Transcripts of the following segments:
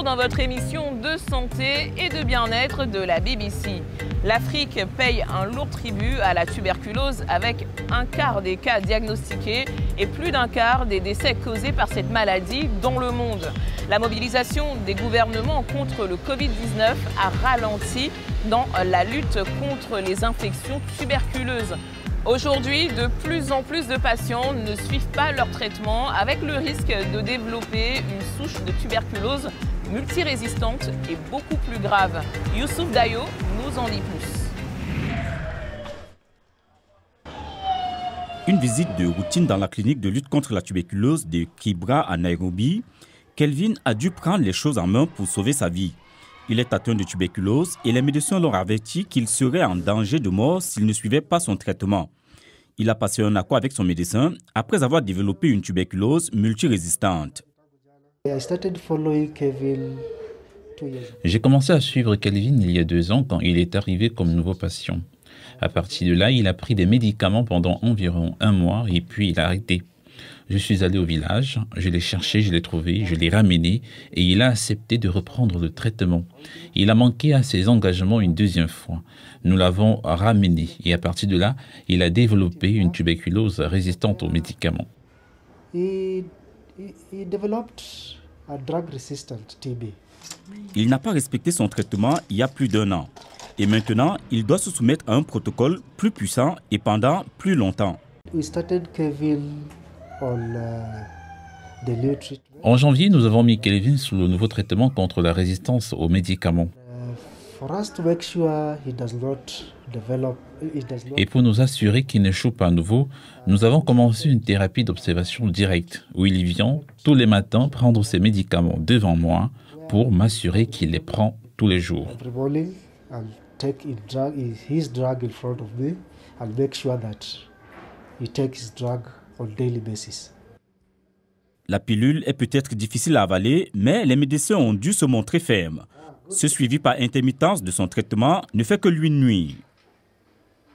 dans votre émission de santé et de bien-être de la BBC. L'Afrique paye un lourd tribut à la tuberculose avec un quart des cas diagnostiqués et plus d'un quart des décès causés par cette maladie dans le monde. La mobilisation des gouvernements contre le Covid-19 a ralenti dans la lutte contre les infections tuberculeuses. Aujourd'hui, de plus en plus de patients ne suivent pas leur traitement avec le risque de développer une souche de tuberculose multirésistante et beaucoup plus grave. Youssouf Dayo nous en dit plus. Une visite de routine dans la clinique de lutte contre la tuberculose de Kibra à Nairobi, Kelvin a dû prendre les choses en main pour sauver sa vie. Il est atteint de tuberculose et les médecins l'ont averti qu'il serait en danger de mort s'il ne suivait pas son traitement. Il a passé un accord avec son médecin après avoir développé une tuberculose multirésistante. J'ai commencé à suivre Kelvin il y a 2 ans quand il est arrivé comme nouveau patient. À partir de là, il a pris des médicaments pendant environ 1 mois et puis il a arrêté. Je suis allé au village, je l'ai cherché, je l'ai trouvé, je l'ai ramené et il a accepté de reprendre le traitement. Il a manqué à ses engagements une 2e fois. Nous l'avons ramené et à partir de là, il a développé une tuberculose résistante aux médicaments. He developed a drug-resistant TB. Il n'a pas respecté son traitement il y a plus d'1 an. Et maintenant, il doit se soumettre à un protocole plus puissant et pendant plus longtemps. En janvier, nous avons mis Kelvin sous le nouveau traitement contre la résistance aux médicaments. Et pour nous assurer qu'il n'échoue pas à nouveau, nous avons commencé une thérapie d'observation directe où il vient tous les matins prendre ses médicaments devant moi pour m'assurer qu'il les prend tous les jours. La pilule est peut-être difficile à avaler, mais les médecins ont dû se montrer fermes. Ce suivi par intermittence de son traitement ne fait que lui nuire.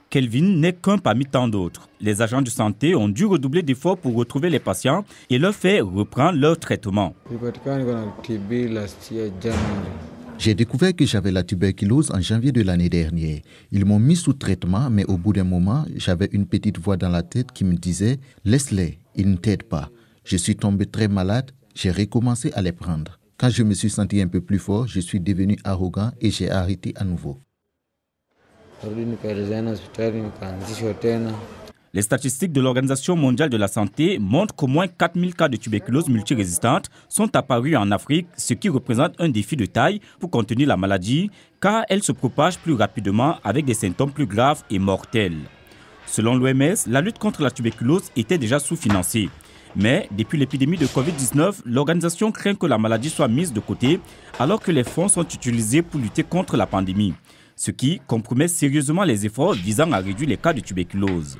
Kelvin n'est qu'un parmi tant d'autres. Les agents de santé ont dû redoubler d'efforts pour retrouver les patients et leur faire reprendre leur traitement. J'ai découvert que j'avais la tuberculose en janvier de l'année dernière. Ils m'ont mis sous traitement, mais au bout d'un moment, j'avais une petite voix dans la tête qui me disait « Laisse-les, ils ne t'aident pas ». Je suis tombé très malade, j'ai recommencé à les prendre. Quand je me suis senti un peu plus fort, je suis devenu arrogant et j'ai arrêté à nouveau. Les statistiques de l'Organisation mondiale de la santé montrent qu'au moins 4000 cas de tuberculose multirésistante sont apparus en Afrique, ce qui représente un défi de taille pour contenir la maladie, car elle se propage plus rapidement avec des symptômes plus graves et mortels. Selon l'OMS, la lutte contre la tuberculose était déjà sous-financée. Mais depuis l'épidémie de Covid-19, l'organisation craint que la maladie soit mise de côté alors que les fonds sont utilisés pour lutter contre la pandémie, ce qui compromet sérieusement les efforts visant à réduire les cas de tuberculose.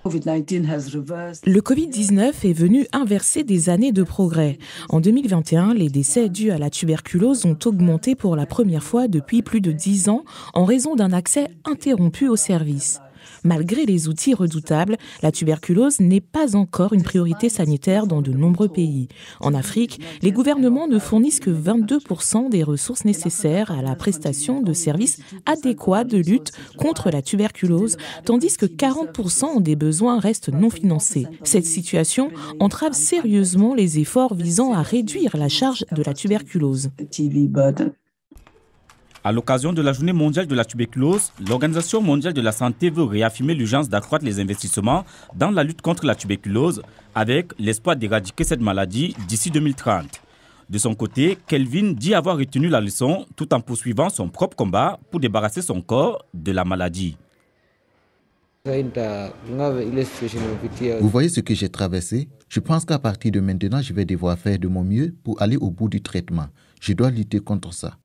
Le Covid-19 est venu inverser des années de progrès. En 2021, les décès dus à la tuberculose ont augmenté pour la première fois depuis plus de 10 ans en raison d'un accès interrompu aux services. Malgré les outils redoutables, la tuberculose n'est pas encore une priorité sanitaire dans de nombreux pays. En Afrique, les gouvernements ne fournissent que 22% des ressources nécessaires à la prestation de services adéquats de lutte contre la tuberculose, tandis que 40% des besoins restent non financés. Cette situation entrave sérieusement les efforts visant à réduire la charge de la tuberculose. À l'occasion de la Journée mondiale de la tuberculose, l'Organisation mondiale de la santé veut réaffirmer l'urgence d'accroître les investissements dans la lutte contre la tuberculose avec l'espoir d'éradiquer cette maladie d'ici 2030. De son côté, Kelvin dit avoir retenu la leçon tout en poursuivant son propre combat pour débarrasser son corps de la maladie. Vous voyez ce que j'ai traversé? Je pense qu'à partir de maintenant, je vais devoir faire de mon mieux pour aller au bout du traitement. Je dois lutter contre ça.